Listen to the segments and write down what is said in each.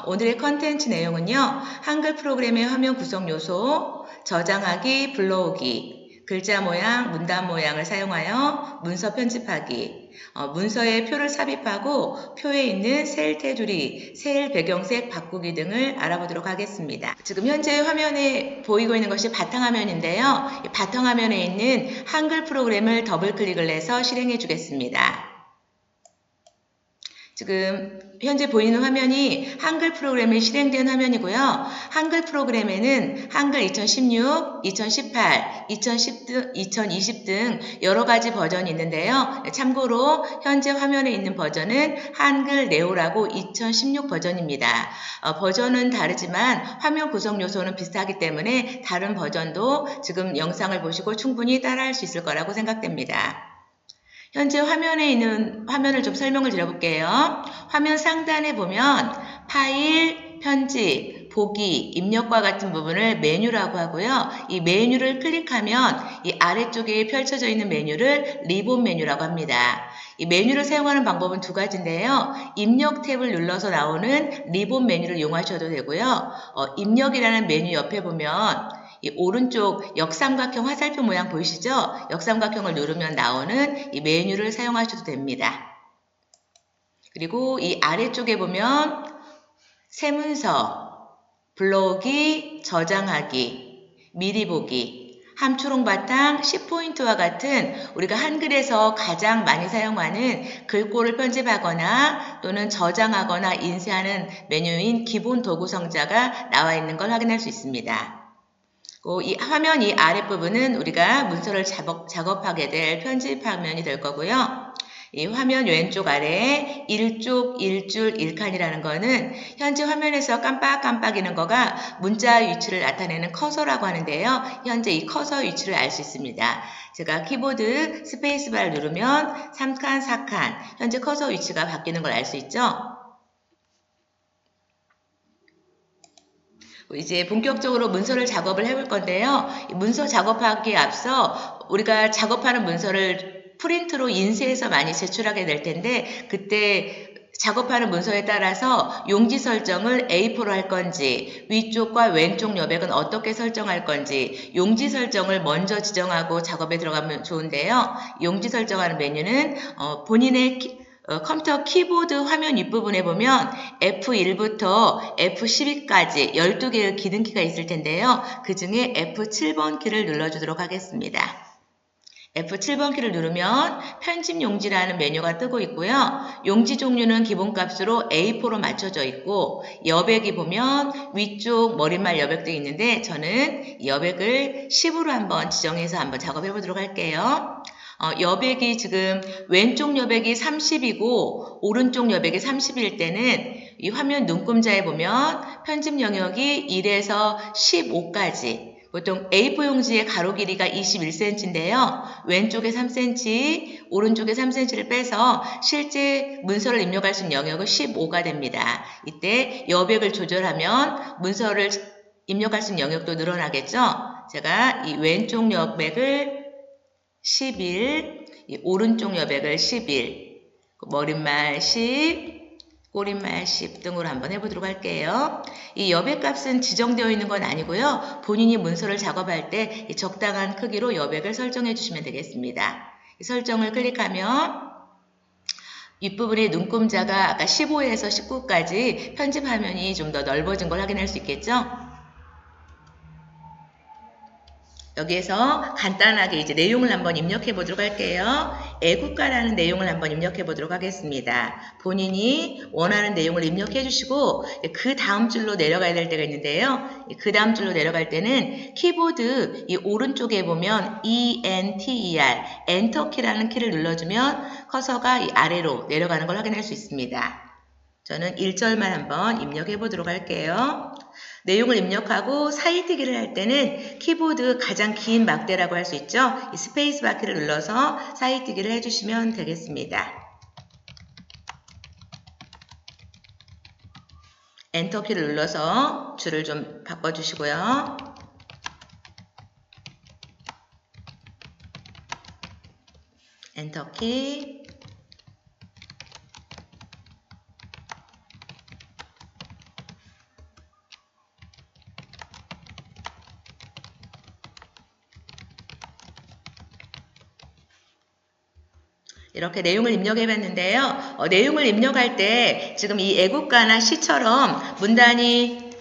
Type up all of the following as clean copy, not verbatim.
오늘의 컨텐츠 내용은요. 한글 프로그램의 화면 구성 요소, 저장하기, 불러오기, 글자 모양, 문단 모양을 사용하여 문서 편집하기, 문서에 표를 삽입하고 표에 있는 셀 테두리, 셀 배경색 바꾸기 등을 알아보도록 하겠습니다. 지금 현재 화면에 보이고 있는 것이 바탕화면인데요. 이 바탕화면에 있는 한글 프로그램을 더블 클릭을 해서 실행해 주겠습니다. 지금 현재 보이는 화면이 한글 프로그램이 실행된 화면이고요. 한글 프로그램에는 한글 2016, 2018, 2020 등 여러 가지 버전이 있는데요. 참고로 현재 화면에 있는 버전은 한글 네오라고 2016 버전입니다. 버전은 다르지만 화면 구성 요소는 비슷하기 때문에 다른 버전도 지금 영상을 보시고 충분히 따라할 수 있을 거라고 생각됩니다. 현재 화면에 있는 화면을 좀 설명을 드려볼게요. 화면 상단에 보면 파일, 편집, 보기, 입력과 같은 부분을 메뉴라고 하고요. 이 메뉴를 클릭하면 이 아래쪽에 펼쳐져 있는 메뉴를 리본 메뉴라고 합니다. 이 메뉴를 사용하는 방법은 두 가지인데요. 입력 탭을 눌러서 나오는 리본 메뉴를 이용하셔도 되고요. 입력이라는 메뉴 옆에 보면 이 오른쪽 역삼각형 화살표 모양 보이시죠? 역삼각형을 누르면 나오는 이 메뉴를 사용하셔도 됩니다. 그리고 이 아래쪽에 보면 세문서, 불러오기, 저장하기, 미리 보기, 함초롱 바탕, 10포인트와 같은 우리가 한글에서 가장 많이 사용하는 글꼴을 편집하거나 또는 저장하거나 인쇄하는 메뉴인 기본 도구 상자가 나와 있는 걸 확인할 수 있습니다. 이 화면 이 아랫부분은 우리가 문서를 작업하게 될 편집 화면이 될 거고요. 이 화면 왼쪽 아래에 1쪽 1줄 1칸이라는 거는 현재 화면에서 깜빡깜빡이는 거가 문자 위치를 나타내는 커서라고 하는데요. 현재 이 커서 위치를 알 수 있습니다. 제가 키보드 스페이스바를 누르면 3칸, 4칸 현재 커서 위치가 바뀌는 걸 알 수 있죠. 이제 본격적으로 문서를 작업을 해볼 건데요. 문서 작업하기에 앞서 우리가 작업하는 문서를 프린트로 인쇄해서 많이 제출하게 될 텐데 그때 작업하는 문서에 따라서 용지 설정을 A4로 할 건지 위쪽과 왼쪽 여백은 어떻게 설정할 건지 용지 설정을 먼저 지정하고 작업에 들어가면 좋은데요. 용지 설정하는 메뉴는 본인의 컴퓨터 키보드 화면 윗부분에 보면 F1부터 F12까지 12개의 기능키가 있을 텐데요. 그 중에 F7번 키를 눌러주도록 하겠습니다. F7번 키를 누르면 편집 용지라는 메뉴가 뜨고 있고요. 용지 종류는 기본값으로 A4로 맞춰져 있고 여백이 보면 위쪽 머릿말 여백도 있는데 저는 여백을 10으로 한번 지정해서 한번 작업해 보도록 할게요. 여백이 지금 왼쪽 여백이 30이고 오른쪽 여백이 30일 때는 이 화면 눈금자에 보면 편집 영역이 1에서 15까지 보통 A4 용지의 가로 길이가 21cm인데요. 왼쪽에 3cm, 오른쪽에 3cm를 빼서 실제 문서를 입력할 수 있는 영역은 15가 됩니다. 이때 여백을 조절하면 문서를 입력할 수 있는 영역도 늘어나겠죠. 제가 이 왼쪽 여백을 11, 이 오른쪽 여백을 11, 머릿말 10, 꼬릿말 10 등으로 한번 해보도록 할게요. 이 여백값은 지정되어 있는 건 아니고요. 본인이 문서를 작업할 때 적당한 크기로 여백을 설정해 주시면 되겠습니다. 설정을 클릭하면 윗부분의 눈금자가 아까 15에서 19까지 편집 화면이 좀 더 넓어진 걸 확인할 수 있겠죠? 여기에서 간단하게 이제 내용을 한번 입력해 보도록 할게요. 애국가라는 내용을 한번 입력해 보도록 하겠습니다. 본인이 원하는 내용을 입력해 주시고 그 다음 줄로 내려가야 될 때가 있는데요. 그 다음 줄로 내려갈 때는 키보드 이 오른쪽에 보면 ENTER 엔터키라는 키를 눌러주면 커서가 이 아래로 내려가는 걸 확인할 수 있습니다. 저는 1절만 한번 입력해 보도록 할게요. 내용을 입력하고 사이뜨기를 할 때는 키보드 가장 긴 막대라고 할 수 있죠. 이 스페이스 바키를 눌러서 사이뜨기를 해주시면 되겠습니다. 엔터키를 눌러서 줄을 좀 바꿔주시고요. 엔터키 이렇게 내용을 입력해 봤는데요. 내용을 입력할 때 지금 이 애국가나 시처럼 문단이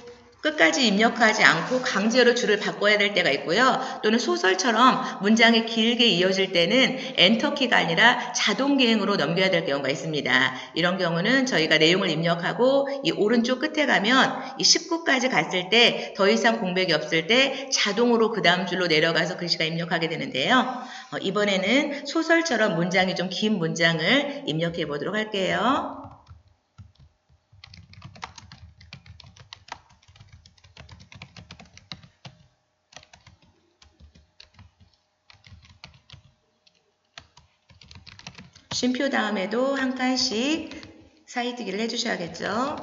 끝까지 입력하지 않고 강제로 줄을 바꿔야 될 때가 있고요. 또는 소설처럼 문장이 길게 이어질 때는 엔터키가 아니라 자동 기행으로 넘겨야 될 경우가 있습니다. 이런 경우는 저희가 내용을 입력하고 이 오른쪽 끝에 가면 이 19까지 갔을 때 더 이상 공백이 없을 때 자동으로 그 다음 줄로 내려가서 글씨가 입력하게 되는데요. 이번에는 소설처럼 문장이 좀 긴 문장을 입력해 보도록 할게요. 쉼표 다음에도 한 칸씩 사이뜨기를 해주셔야겠죠.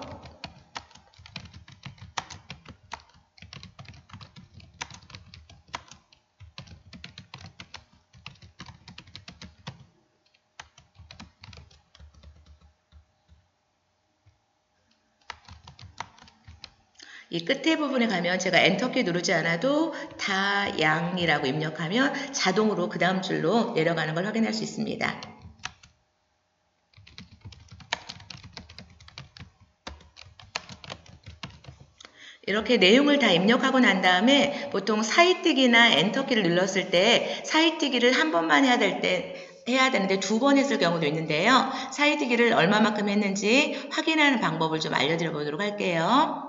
이 끝에 부분에 가면 제가 엔터키 누르지 않아도 다양이라고 입력하면 자동으로 그 다음 줄로 내려가는 걸 확인할 수 있습니다. 이렇게 내용을 다 입력하고 난 다음에 보통 사이뜨기나 엔터키를 눌렀을 때 사이뜨기를 한 번만 해야 되는데 두 번 했을 경우도 있는데요. 사이뜨기를 얼마만큼 했는지 확인하는 방법을 좀 알려드려 보도록 할게요.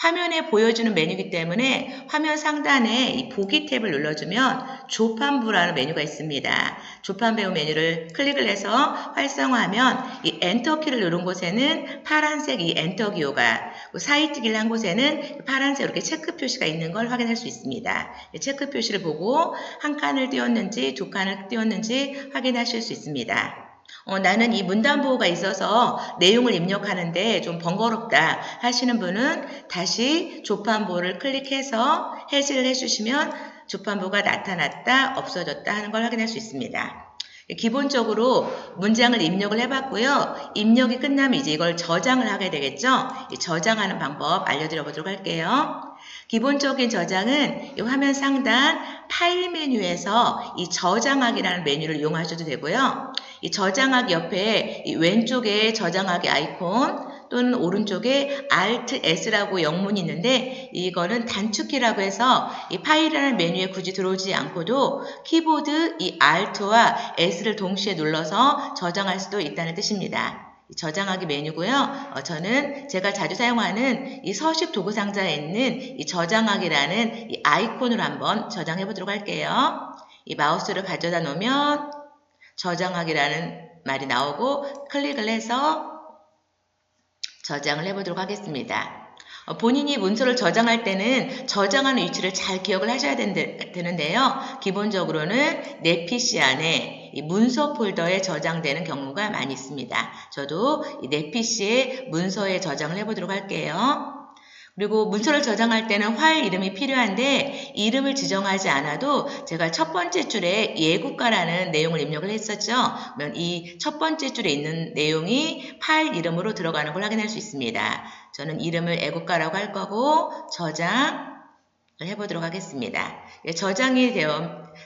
화면에 보여주는 메뉴이기 때문에 화면 상단에 이 보기 탭을 눌러주면 조판부라는 메뉴가 있습니다. 조판배우 메뉴를 클릭을 해서 활성화하면 이 엔터키를 누른 곳에는 파란색 이 엔터 기호가, 사이뜨기를 한 곳에는 파란색 이렇게 체크 표시가 있는 걸 확인할 수 있습니다. 체크 표시를 보고 한 칸을 띄웠는지 두 칸을 띄웠는지 확인하실 수 있습니다. 나는 이 문단 보호가 있어서 내용을 입력하는데 좀 번거롭다 하시는 분은 다시 조판보를 클릭해서 해지를 해주시면 조판보가 나타났다, 없어졌다 하는 걸 확인할 수 있습니다. 기본적으로 문장을 입력을 해봤고요. 입력이 끝나면 이제 이걸 저장을 하게 되겠죠. 이 저장하는 방법 알려드려 보도록 할게요. 기본적인 저장은 이 화면 상단 파일 메뉴에서 이 저장하기라는 메뉴를 이용하셔도 되고요. 이 저장하기 옆에 이 왼쪽에 저장하기 아이콘 또는 오른쪽에 Alt S라고 영문이 있는데 이거는 단축키라고 해서 이 파일이라는 메뉴에 굳이 들어오지 않고도 키보드 이 Alt와 S를 동시에 눌러서 저장할 수도 있다는 뜻입니다. 저장하기 메뉴고요. 저는 제가 자주 사용하는 이 서식 도구 상자에 있는 이 저장하기라는 이 아이콘으로 한번 저장해 보도록 할게요. 이 마우스를 가져다 놓으면 저장하기라는 말이 나오고 클릭을 해서 저장을 해보도록 하겠습니다. 본인이 문서를 저장할 때는 저장하는 위치를 잘 기억을 하셔야 되는데요. 기본적으로는 내 PC 안에 이 문서 폴더에 저장되는 경우가 많이 있습니다. 저도 내 PC에 문서에 저장을 해보도록 할게요. 그리고 문서를 저장할 때는 파일 이름이 필요한데 이름을 지정하지 않아도 제가 첫 번째 줄에 예국가라는 내용을 입력을 했었죠. 그러면 이 첫 번째 줄에 있는 내용이 파일 이름으로 들어가는 걸 확인할 수 있습니다. 저는 이름을 애국가라고 할 거고 저장을 해보도록 하겠습니다. 저장이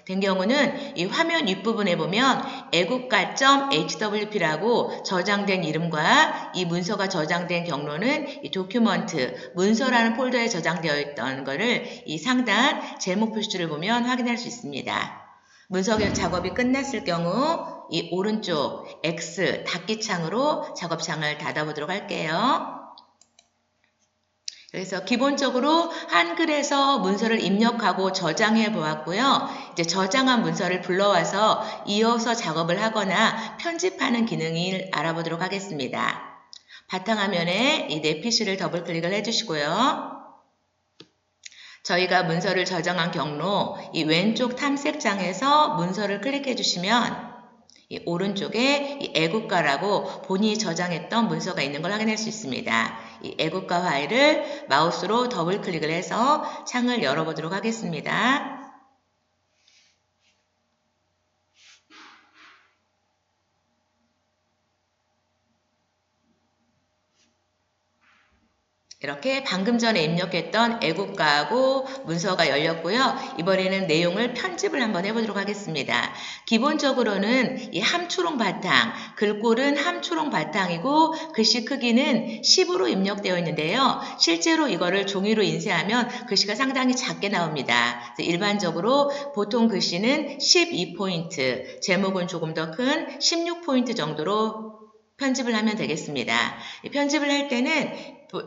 된 경우는 이 화면 윗부분에 보면 애국가.hwp라고 저장된 이름과 이 문서가 저장된 경로는 이 도큐먼트, 문서라는 폴더에 저장되어 있던 것을 이 상단 제목 표시를 보면 확인할 수 있습니다. 문서 작업이 끝났을 경우 이 오른쪽 X 닫기 창으로 작업창을 닫아보도록 할게요. 그래서 기본적으로 한글에서 문서를 입력하고 저장해 보았고요. 이제 저장한 문서를 불러와서 이어서 작업을 하거나 편집하는 기능을 알아보도록 하겠습니다. 바탕화면에 이 내 PC를 더블 클릭을 해주시고요. 저희가 문서를 저장한 경로 이 왼쪽 탐색창에서 문서를 클릭해 주시면 이 오른쪽에 이 애국가라고 본인이 저장했던 문서가 있는 걸 확인할 수 있습니다. 이 애국가 파일을 마우스로 더블 클릭을 해서 창을 열어보도록 하겠습니다. 이렇게 방금 전에 입력했던 애국가하고 문서가 열렸고요. 이번에는 내용을 편집을 한번 해보도록 하겠습니다. 기본적으로는 이 함초롱 바탕, 글꼴은 함초롱 바탕이고 글씨 크기는 10으로 입력되어 있는데요. 실제로 이거를 종이로 인쇄하면 글씨가 상당히 작게 나옵니다. 일반적으로 보통 글씨는 12포인트, 제목은 조금 더 큰 16포인트 정도로 편집을 하면 되겠습니다. 편집을 할 때는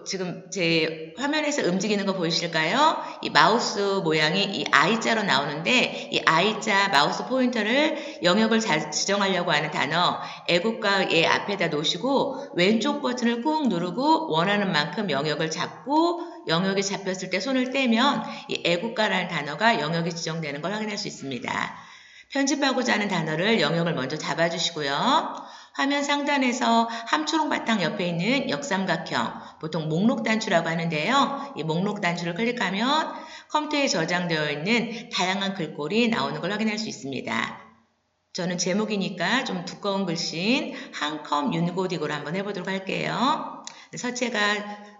지금 제 화면에서 움직이는 거 보이실까요? 이 마우스 모양이 이 I자로 나오는데 이 I자 마우스 포인터를 영역을 잘 지정하려고 하는 단어 애국가 예 앞에다 놓으시고 왼쪽 버튼을 꾹 누르고 원하는 만큼 영역을 잡고 영역이 잡혔을 때 손을 떼면 이 애국가라는 단어가 영역이 지정되는 걸 확인할 수 있습니다. 편집하고자 하는 단어를 영역을 먼저 잡아주시고요. 화면 상단에서 함초롱 바탕 옆에 있는 역삼각형, 보통 목록 단추라고 하는데요. 이 목록 단추를 클릭하면 컴퓨터에 저장되어 있는 다양한 글꼴이 나오는 걸 확인할 수 있습니다. 저는 제목이니까 좀 두꺼운 글씨인 한컴 윤고딕으로 한번 해보도록 할게요. 서체가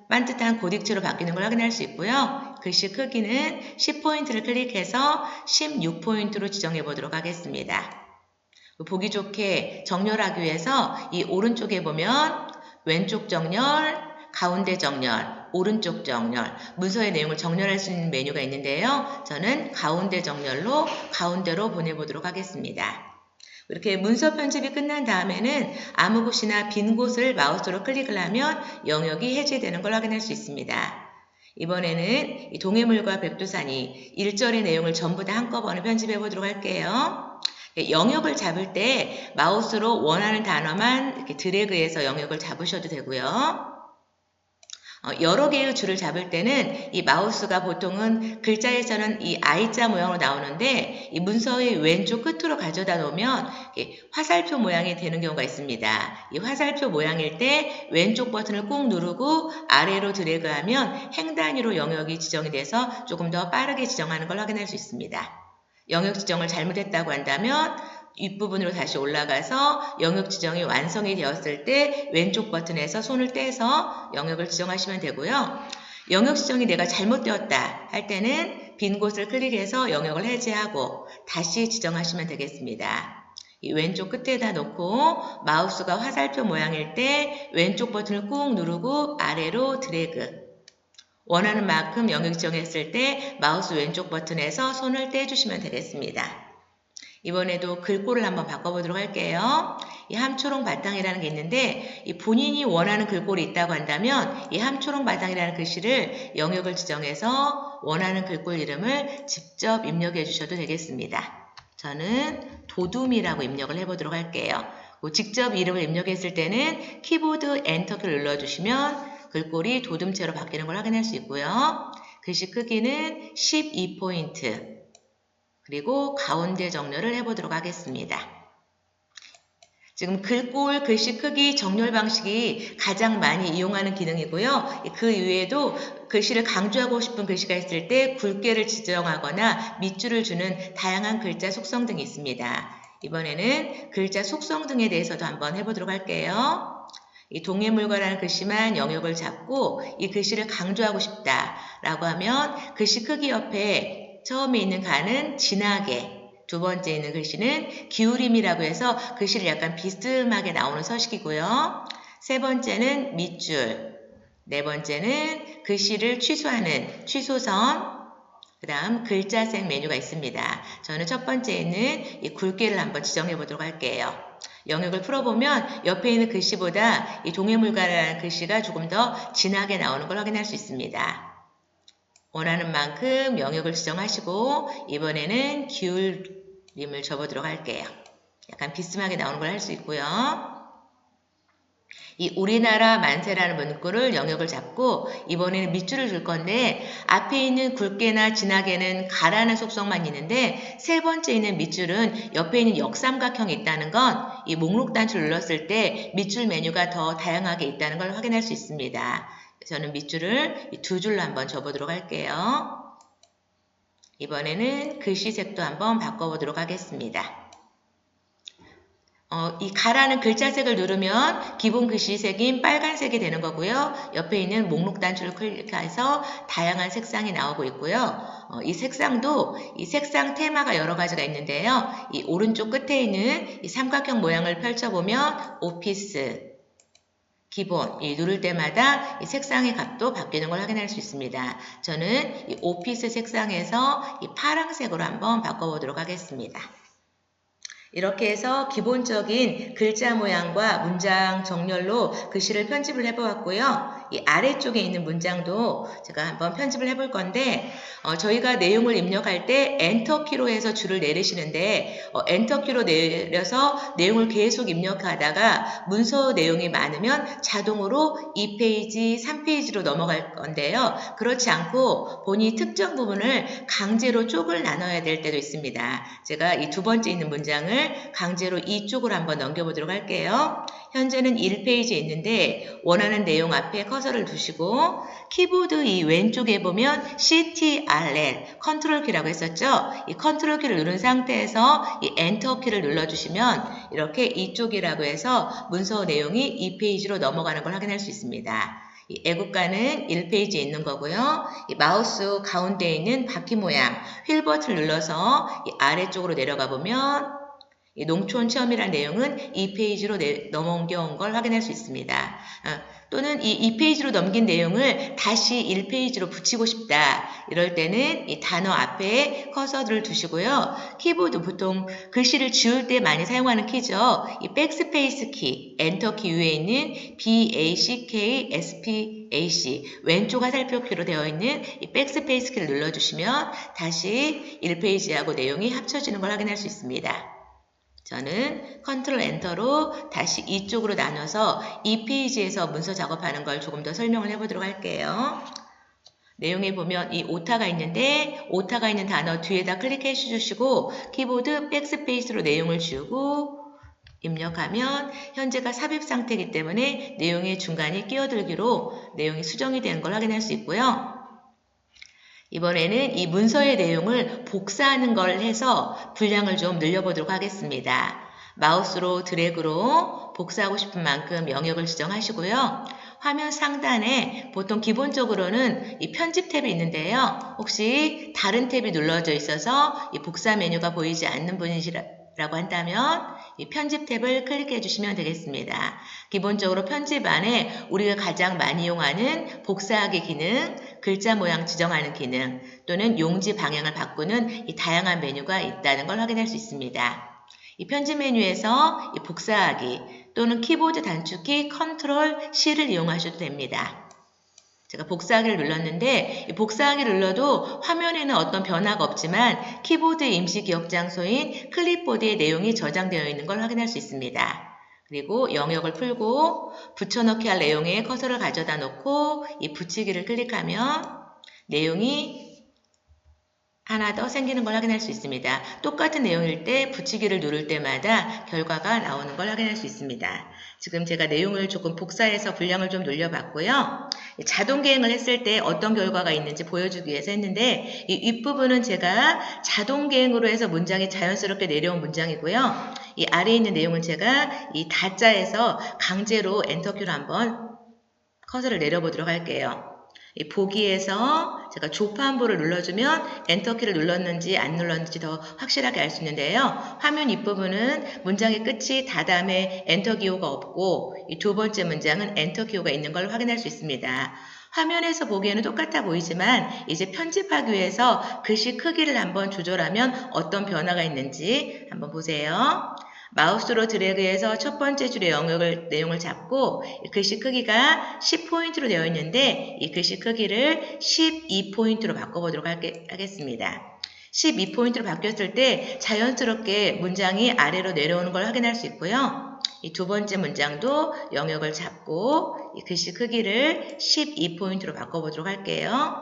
반듯한 고딕체로 바뀌는 걸 확인할 수 있고요. 글씨 크기는 10포인트를 클릭해서 16포인트로 지정해 보도록 하겠습니다. 보기 좋게 정렬하기 위해서 이 오른쪽에 보면 왼쪽 정렬, 가운데 정렬, 오른쪽 정렬, 문서의 내용을 정렬할 수 있는 메뉴가 있는데요. 저는 가운데 정렬로 가운데로 보내보도록 하겠습니다. 이렇게 문서 편집이 끝난 다음에는 아무 곳이나 빈 곳을 마우스로 클릭을 하면 영역이 해제되는 걸 확인할 수 있습니다. 이번에는 이 동해물과 백두산이 1절의 내용을 전부 다 한꺼번에 편집해 보도록 할게요. 영역을 잡을 때 마우스로 원하는 단어만 이렇게 드래그해서 영역을 잡으셔도 되고요. 여러 개의 줄을 잡을 때는 이 마우스가 보통은 글자에서는 이 I자 모양으로 나오는데 이 문서의 왼쪽 끝으로 가져다 놓으면 화살표 모양이 되는 경우가 있습니다. 이 화살표 모양일 때 왼쪽 버튼을 꾹 누르고 아래로 드래그하면 행 단위로 영역이 지정이 돼서 조금 더 빠르게 지정하는 걸 확인할 수 있습니다. 영역 지정을 잘못했다고 한다면 윗부분으로 다시 올라가서 영역 지정이 완성이 되었을 때 왼쪽 버튼에서 손을 떼서 영역을 지정하시면 되고요. 영역 지정이 내가 잘못되었다 할 때는 빈 곳을 클릭해서 영역을 해제하고 다시 지정하시면 되겠습니다. 이 왼쪽 끝에다 놓고 마우스가 화살표 모양일 때 왼쪽 버튼을 꾹 누르고 아래로 드래그 원하는 만큼 영역 지정했을 때 마우스 왼쪽 버튼에서 손을 떼주시면 되겠습니다. 이번에도 글꼴을 한번 바꿔보도록 할게요. 이 함초롱 바탕이라는 게 있는데 이 본인이 원하는 글꼴이 있다고 한다면 이 함초롱 바탕이라는 글씨를 영역을 지정해서 원하는 글꼴 이름을 직접 입력해 주셔도 되겠습니다. 저는 도둠이라고 입력을 해보도록 할게요. 직접 이름을 입력했을 때는 키보드 엔터키를 눌러주시면 글꼴이 도둠체로 바뀌는 걸 확인할 수 있고요. 글씨 크기는 12포인트 그리고 가운데 정렬을 해보도록 하겠습니다. 지금 글꼴, 글씨 크기 정렬 방식이 가장 많이 이용하는 기능이고요. 그 이외에도 글씨를 강조하고 싶은 글씨가 있을 때 굵게를 지정하거나 밑줄을 주는 다양한 글자 속성 등이 있습니다. 이번에는 글자 속성 등에 대해서도 한번 해보도록 할게요. 이 동해물과라는 글씨만 영역을 잡고 이 글씨를 강조하고 싶다라고 하면 글씨 크기 옆에 처음에 있는 가는 진하게 두 번째 있는 글씨는 기울임이라고 해서 글씨를 약간 비스듬하게 나오는 서식이고요. 세 번째는 밑줄, 네 번째는 글씨를 취소하는 취소선, 그 다음 글자색 메뉴가 있습니다. 저는 첫 번째 있는 이 굵게를 한번 지정해 보도록 할게요. 영역을 풀어보면 옆에 있는 글씨보다 이 동해물과라는 글씨가 조금 더 진하게 나오는 걸 확인할 수 있습니다. 원하는 만큼 영역을 지정하시고 이번에는 기울임을 접어도록 할게요. 약간 비스듬하게 나오는 걸 할 수 있고요. 이 우리나라 만세라는 문구를 영역을 잡고 이번에는 밑줄을 줄 건데 앞에 있는 굵게나 진하게는 가라는 속성만 있는데 세 번째 있는 밑줄은 옆에 있는 역삼각형이 있다는 건 이 목록 단추를 눌렀을 때 밑줄 메뉴가 더 다양하게 있다는 걸 확인할 수 있습니다. 저는 밑줄을 두 줄로 한번 접어보도록 할게요. 이번에는 글씨색도 한번 바꿔보도록 하겠습니다. 이 가라는 글자색을 누르면 기본 글씨색인 빨간색이 되는 거고요. 옆에 있는 목록 단추를 클릭해서 다양한 색상이 나오고 있고요. 이 색상도 이 색상 테마가 여러 가지가 있는데요. 이 오른쪽 끝에 있는 이 삼각형 모양을 펼쳐보면 오피스, 기본, 이 누를 때마다 이 색상의 값도 바뀌는 걸 확인할 수 있습니다. 저는 이 오피스 색상에서 이 파란색으로 한번 바꿔보도록 하겠습니다. 이렇게 해서 기본적인 글자 모양과 문장 정렬로 글씨를 편집을 해보았고요. 이 아래쪽에 있는 문장도 제가 한번 편집을 해볼 건데 저희가 내용을 입력할 때 엔터키로 해서 줄을 내리시는데 엔터키로 내려서 내용을 계속 입력하다가 문서 내용이 많으면 자동으로 2페이지, 3페이지로 넘어갈 건데요. 그렇지 않고 본인이 특정 부분을 강제로 쪽을 나눠야 될 때도 있습니다. 제가 이 두 번째 있는 문장을 강제로 이쪽으로 한번 넘겨보도록 할게요. 현재는 1페이지에 있는데 원하는 내용 앞에 커서를 두시고 키보드 이 왼쪽에 보면 CTRL 컨트롤 키라고 했었죠. 이 컨트롤 키를 누른 상태에서 이 엔터 키를 눌러주시면 이렇게 이쪽이라고 해서 문서 내용이 2페이지로 넘어가는 걸 확인할 수 있습니다. 이 애국가는 1페이지에 있는 거고요. 이 마우스 가운데에 있는 바퀴 모양 휠 버튼을 눌러서 이 아래쪽으로 내려가 보면 이 농촌 체험이라는 내용은 2페이지로 넘겨온 걸 확인할 수 있습니다. 또는 이 2페이지로 넘긴 내용을 다시 1페이지로 붙이고 싶다. 이럴 때는 이 단어 앞에 커서를 두시고요. 키보드 보통 글씨를 지울 때 많이 사용하는 키죠. 이 백스페이스 키, 엔터 키 위에 있는 BACK, SPAC 왼쪽 화살표키로 되어 있는 이 백스페이스 키를 눌러주시면 다시 1페이지하고 내용이 합쳐지는 걸 확인할 수 있습니다. 저는 컨트롤 엔터로 다시 이쪽으로 나눠서 이 페이지에서 문서 작업하는 걸 조금 더 설명을 해보도록 할게요. 내용에 보면 이 오타가 있는데 오타가 있는 단어 뒤에다 클릭해 주시고 키보드 백스페이스로 내용을 지우고 입력하면 현재가 삽입 상태이기 때문에 내용의 중간에 끼어들기로 내용이 수정이 되는 걸 확인할 수 있고요. 이번에는 이 문서의 내용을 복사하는 걸 해서 분량을 좀 늘려보도록 하겠습니다. 마우스로 드래그로 복사하고 싶은 만큼 영역을 지정하시고요. 화면 상단에 보통 기본적으로는 이 편집 탭이 있는데요. 혹시 다른 탭이 눌러져 있어서 이 복사 메뉴가 보이지 않는 분이시라고 한다면 이 편집 탭을 클릭해 주시면 되겠습니다. 기본적으로 편집 안에 우리가 가장 많이 이용하는 복사하기 기능, 글자 모양 지정하는 기능 또는 용지 방향을 바꾸는 이 다양한 메뉴가 있다는 걸 확인할 수 있습니다. 이 편집 메뉴에서 이 복사하기 또는 키보드 단축키 컨트롤 C를 이용하셔도 됩니다. 제가 복사하기를 눌렀는데 이 복사하기를 눌러도 화면에는 어떤 변화가 없지만 키보드 임시 기억 장소인 클립보드의 내용이 저장되어 있는 걸 확인할 수 있습니다. 그리고 영역을 풀고 붙여넣기 할 내용에 커서를 가져다 놓고 이 붙이기를 클릭하면 내용이 하나 더 생기는 걸 확인할 수 있습니다. 똑같은 내용일 때 붙이기를 누를 때마다 결과가 나오는 걸 확인할 수 있습니다. 지금 제가 내용을 조금 복사해서 분량을 좀 늘려봤고요. 자동 개행을 했을 때 어떤 결과가 있는지 보여주기 위해서 했는데 이 윗부분은 제가 자동 개행으로 해서 문장이 자연스럽게 내려온 문장이고요. 이 아래에 있는 내용은 제가 이 다자에서 강제로 엔터키로 한번 커서를 내려보도록 할게요. 이 보기에서 제가 조판부를 눌러주면 엔터키를 눌렀는지 안 눌렀는지 더 확실하게 알 수 있는데요. 화면 윗부분은 문장의 끝이 다음에 엔터 기호가 없고 이 두 번째 문장은 엔터 기호가 있는 걸 확인할 수 있습니다. 화면에서 보기에는 똑같아 보이지만 이제 편집하기 위해서 글씨 크기를 한번 조절하면 어떤 변화가 있는지 한번 보세요. 마우스로 드래그해서 첫 번째 줄의 내용을 잡고 글씨 크기가 10포인트로 되어 있는데 이 글씨 크기를 12포인트로 바꿔보도록 하겠습니다. 12포인트로 바뀌었을 때 자연스럽게 문장이 아래로 내려오는 걸 확인할 수 있고요. 이 두 번째 문장도 영역을 잡고 이 글씨 크기를 12포인트로 바꿔보도록 할게요.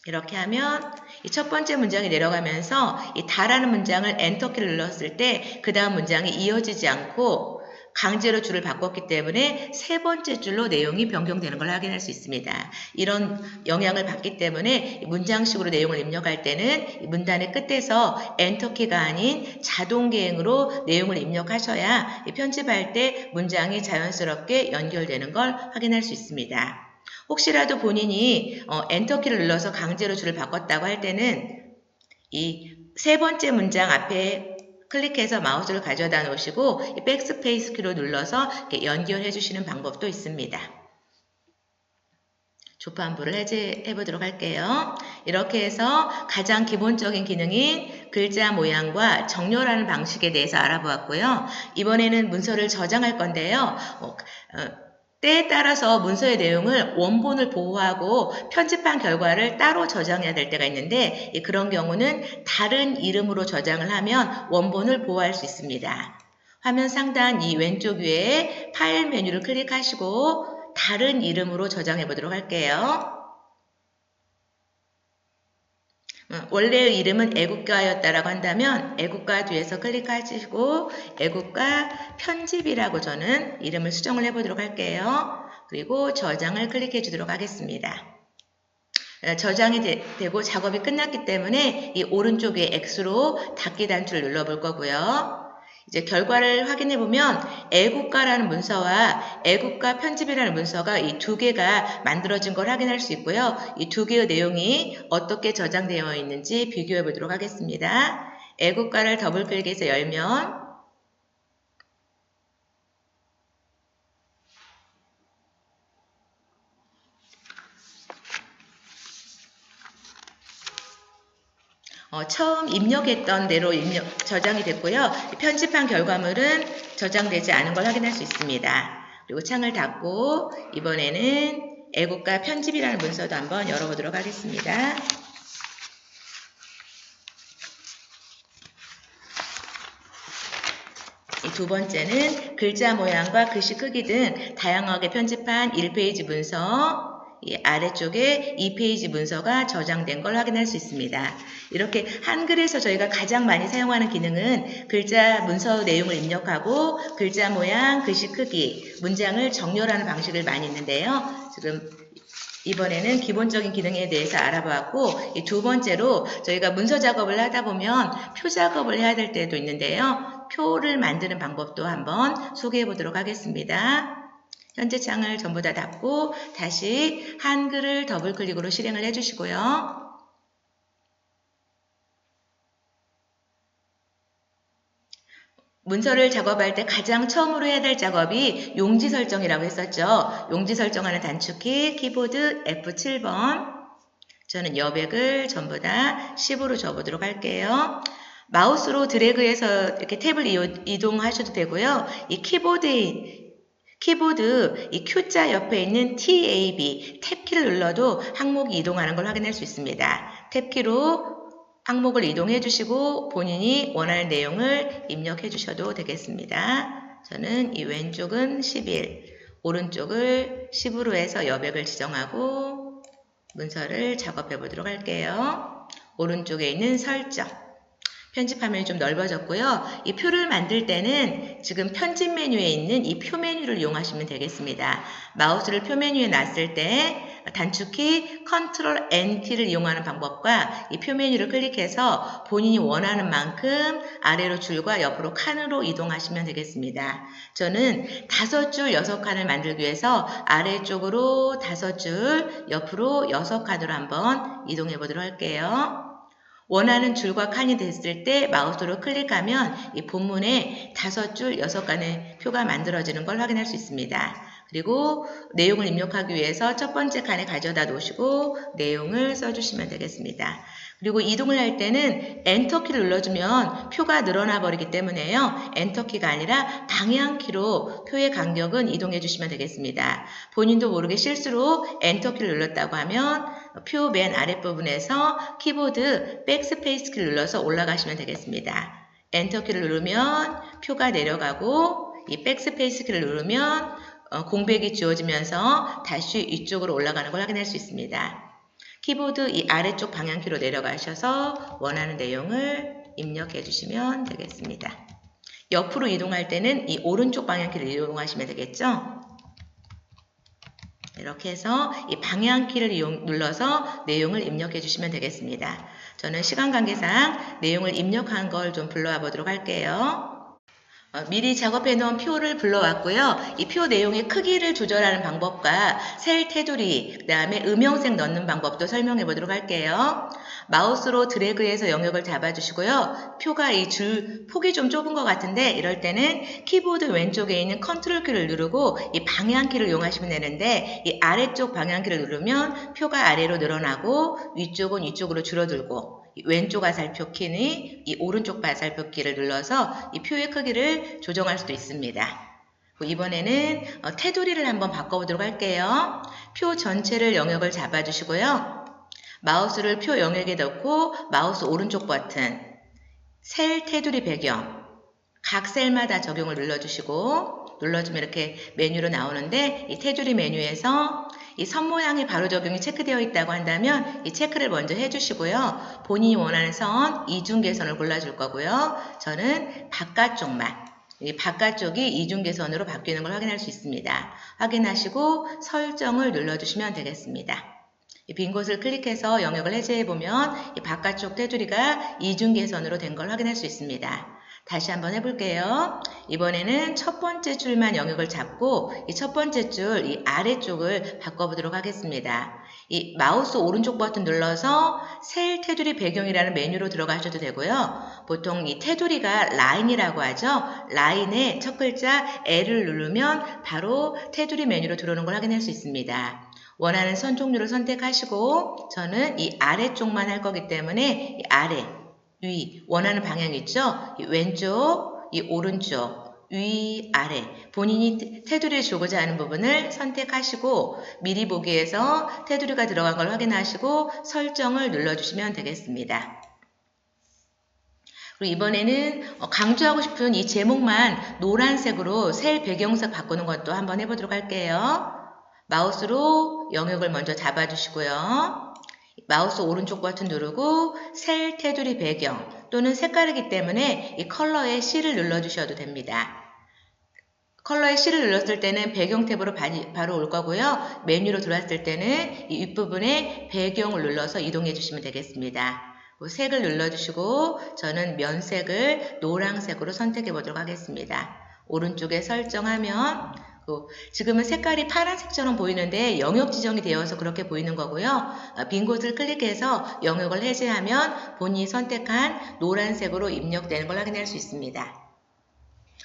이렇게 하면 이 첫 번째 문장이 내려가면서 이 다라는 문장을 엔터키를 눌렀을 때 그 다음 문장이 이어지지 않고 강제로 줄을 바꿨기 때문에 세 번째 줄로 내용이 변경되는 걸 확인할 수 있습니다. 이런 영향을 받기 때문에 문장식으로 내용을 입력할 때는 문단의 끝에서 엔터키가 아닌 자동 개행으로 내용을 입력하셔야 편집할 때 문장이 자연스럽게 연결되는 걸 확인할 수 있습니다. 혹시라도 본인이 엔터키를 눌러서 강제로 줄을 바꿨다고 할 때는 이 세 번째 문장 앞에 클릭해서 마우스를 가져다 놓으시고 이 백스페이스 키로 눌러서 이렇게 연결해 주시는 방법도 있습니다. 조판부를 해제해 보도록 할게요. 이렇게 해서 가장 기본적인 기능인 글자 모양과 정렬하는 방식에 대해서 알아보았고요. 이번에는 문서를 저장할 건데요. 때에 따라서 문서의 내용을 원본을 보호하고 편집한 결과를 따로 저장해야 될 때가 있는데 그런 경우는 다른 이름으로 저장을 하면 원본을 보호할 수 있습니다. 화면 상단 이 왼쪽 위에 파일 메뉴를 클릭하시고 다른 이름으로 저장해 보도록 할게요. 원래의 이름은 애국가였다라고 한다면 애국가 뒤에서 클릭하시고 애국가 편집이라고 저는 이름을 수정을 해보도록 할게요. 그리고 저장을 클릭해 주도록 하겠습니다. 저장이 되고 작업이 끝났기 때문에 이 오른쪽에 X로 닫기 단추를 눌러볼 거고요. 이제 결과를 확인해 보면 애국가라는 문서와 애국가 편집이라는 문서가 이 두 개가 만들어진 걸 확인할 수 있고요. 이 두 개의 내용이 어떻게 저장되어 있는지 비교해 보도록 하겠습니다. 애국가를 더블 클릭해서 열면 처음 입력했던 대로 저장이 됐고요. 편집한 결과물은 저장되지 않은 걸 확인할 수 있습니다. 그리고 창을 닫고 이번에는 애국가 편집이라는 문서도 한번 열어보도록 하겠습니다. 이 두 번째는 글자 모양과 글씨 크기 등 다양하게 편집한 1페이지 문서, 이 아래쪽에 2페이지 문서가 저장된 걸 확인할 수 있습니다. 이렇게 한글에서 저희가 가장 많이 사용하는 기능은 글자 문서 내용을 입력하고 글자 모양, 글씨 크기, 문장을 정렬하는 방식을 많이 있는데요. 지금 이번에는 기본적인 기능에 대해서 알아보았고 이 두 번째로 저희가 문서 작업을 하다 보면 표 작업을 해야 될 때도 있는데요. 표를 만드는 방법도 한번 소개해 보도록 하겠습니다. 현재 창을 전부 다 닫고 다시 한글을 더블 클릭으로 실행을 해주시고요. 문서를 작업할 때 가장 처음으로 해야 될 작업이 용지 설정이라고 했었죠. 용지 설정하는 단축키 키보드 F7번. 저는 여백을 전부 다 10으로 줘보도록 할게요. 마우스로 드래그해서 이렇게 탭을 이동하셔도 되고요. 이 키보드 이 Q자 옆에 있는 TAB 탭키를 눌러도 항목이 이동하는 걸 확인할 수 있습니다. 탭키로 항목을 이동해 주시고 본인이 원하는 내용을 입력해 주셔도 되겠습니다. 저는 이 왼쪽은 11, 오른쪽을 10으로 해서 여백을 지정하고 문서를 작업해 보도록 할게요. 오른쪽에 있는 설정. 편집 화면이 좀 넓어졌고요. 이 표를 만들 때는 지금 편집 메뉴에 있는 이 표 메뉴를 이용하시면 되겠습니다. 마우스를 표 메뉴에 놨을 때 단축키 Ctrl N키를 이용하는 방법과 이 표 메뉴를 클릭해서 본인이 원하는 만큼 아래로 줄과 옆으로 칸으로 이동하시면 되겠습니다. 저는 5줄 6칸을 만들기 위해서 아래쪽으로 5줄, 옆으로 6칸으로 한번 이동해 보도록 할게요. 원하는 줄과 칸이 됐을 때 마우스로 클릭하면 이 본문에 5줄 6칸의 표가 만들어지는 걸 확인할 수 있습니다. 그리고 내용을 입력하기 위해서 첫 번째 칸에 가져다 놓으시고 내용을 써주시면 되겠습니다. 그리고 이동을 할 때는 엔터키를 눌러주면 표가 늘어나 버리기 때문에요. 엔터키가 아니라 방향키로 표의 간격은 이동해 주시면 되겠습니다. 본인도 모르게 실수로 엔터키를 눌렀다고 하면 표 맨 아랫부분에서 키보드 백스페이스 키를 눌러서 올라가시면 되겠습니다. 엔터키를 누르면 표가 내려가고 이 백스페이스 키를 누르면 공백이 주어지면서 다시 위쪽으로 올라가는 걸 확인할 수 있습니다. 키보드 이 아래쪽 방향키로 내려가셔서 원하는 내용을 입력해 주시면 되겠습니다. 옆으로 이동할 때는 이 오른쪽 방향키를 이용하시면 되겠죠. 이렇게 해서 이 방향키를 눌러서 내용을 입력해 주시면 되겠습니다. 저는 시간 관계상 내용을 입력한 걸 좀 불러와 보도록 할게요. 미리 작업해 놓은 표를 불러왔고요. 이 표 내용의 크기를 조절하는 방법과 셀 테두리, 그 다음에 음영색 넣는 방법도 설명해 보도록 할게요. 마우스로 드래그해서 영역을 잡아주시고요. 표가 이 줄 폭이 좀 좁은 것 같은데 이럴 때는 키보드 왼쪽에 있는 컨트롤 키를 누르고 이 방향키를 이용하시면 되는데 이 아래쪽 방향키를 누르면 표가 아래로 늘어나고 위쪽은 위쪽으로 줄어들고 왼쪽 화살표 키는 이 오른쪽 화살표 키를 눌러서 이 표의 크기를 조정할 수도 있습니다. 이번에는 테두리를 한번 바꿔보도록 할게요. 표 전체를 영역을 잡아주시고요. 마우스를 표 영역에 넣고 마우스 오른쪽 버튼, 셀 테두리 배경, 각 셀마다 적용을 눌러주시고 눌러주면 이렇게 메뉴로 나오는데 이 테두리 메뉴에서 이 선 모양이 바로 적용이 체크되어 있다고 한다면 이 체크를 먼저 해주시고요. 본인이 원하는 선 이중계선을 골라줄 거고요. 저는 바깥쪽만 이 바깥쪽이 이중계선으로 바뀌는 걸 확인할 수 있습니다. 확인하시고 설정을 눌러주시면 되겠습니다. 이 빈 곳을 클릭해서 영역을 해제해보면 이 바깥쪽 테두리가 이중계선으로 된 걸 확인할 수 있습니다. 다시 한번 해볼게요. 이번에는 첫 번째 줄만 영역을 잡고 이 첫 번째 줄 이 아래쪽을 바꿔보도록 하겠습니다. 이 마우스 오른쪽 버튼 눌러서 셀 테두리 배경이라는 메뉴로 들어가셔도 되고요. 보통 이 테두리가 라인이라고 하죠. 라인에 첫 글자 L을 누르면 바로 테두리 메뉴로 들어오는 걸 확인할 수 있습니다. 원하는 선 종류를 선택하시고 저는 이 아래쪽만 할 거기 때문에 이 아래, 위, 원하는 방향 있죠? 이 왼쪽, 이 오른쪽, 위, 아래 본인이 테두리를 주고자 하는 부분을 선택하시고 미리 보기에서 테두리가 들어간 걸 확인하시고 설정을 눌러주시면 되겠습니다. 그리고 이번에는 강조하고 싶은 이 제목만 노란색으로 셀 배경색 바꾸는 것도 한번 해보도록 할게요. 마우스로 영역을 먼저 잡아주시고요. 마우스 오른쪽 버튼 누르고 셀 테두리 배경 또는 색깔이기 때문에 이 컬러의 C를 눌러주셔도 됩니다. 컬러의 C를 눌렀을 때는 배경 탭으로 바로 올 거고요. 메뉴로 들어왔을 때는 이 윗부분에 배경을 눌러서 이동해 주시면 되겠습니다. 색을 눌러주시고 저는 면색을 노란색으로 선택해 보도록 하겠습니다. 오른쪽에 설정하면 지금은 색깔이 파란색처럼 보이는데 영역 지정이 되어서 그렇게 보이는 거고요. 빈 곳을 클릭해서 영역을 해제하면 본인이 선택한 노란색으로 입력되는 걸 확인할 수 있습니다.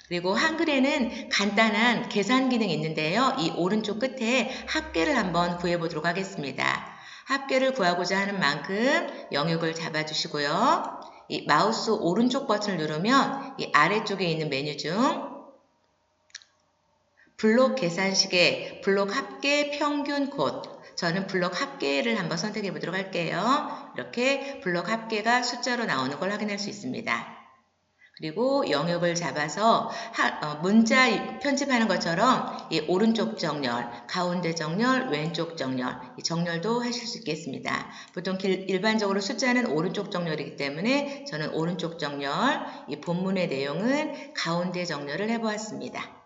그리고 한글에는 간단한 계산 기능이 있는데요. 이 오른쪽 끝에 합계를 한번 구해보도록 하겠습니다. 합계를 구하고자 하는 만큼 영역을 잡아주시고요. 이 마우스 오른쪽 버튼을 누르면 이 아래쪽에 있는 메뉴 중 블록 계산식의 블록 합계 평균 곶 저는 블록 합계를 한번 선택해 보도록 할게요. 이렇게 블록 합계가 숫자로 나오는 걸 확인할 수 있습니다. 그리고 영역을 잡아서 문자 편집하는 것처럼 이 오른쪽 정렬, 가운데 정렬, 왼쪽 정렬, 이 정렬도 하실 수 있겠습니다. 보통 일반적으로 숫자는 오른쪽 정렬이기 때문에 저는 오른쪽 정렬, 이 본문의 내용은 가운데 정렬을 해보았습니다.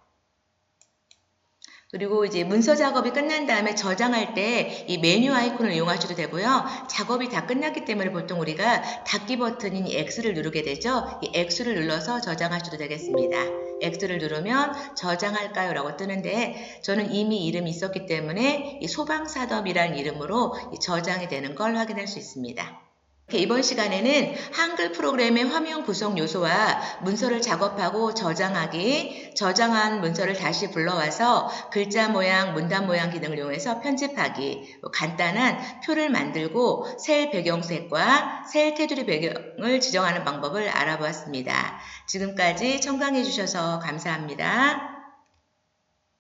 그리고 이제 문서 작업이 끝난 다음에 저장할 때 이 메뉴 아이콘을 이용하셔도 되고요. 작업이 다 끝났기 때문에 보통 우리가 닫기 버튼인 이 X를 누르게 되죠. 이 X를 눌러서 저장하셔도 되겠습니다. X를 누르면 저장할까요? 라고 뜨는데 저는 이미 이름이 있었기 때문에 이 소방사덤이라는 이름으로 저장이 되는 걸 확인할 수 있습니다. 이번 시간에는 한글 프로그램의 화면 구성 요소와 문서를 작업하고 저장하기, 저장한 문서를 다시 불러와서 글자 모양, 문단 모양 기능을 이용해서 편집하기, 간단한 표를 만들고 셀 배경색과 셀 테두리 배경을 지정하는 방법을 알아보았습니다. 지금까지 청강해 주셔서 감사합니다.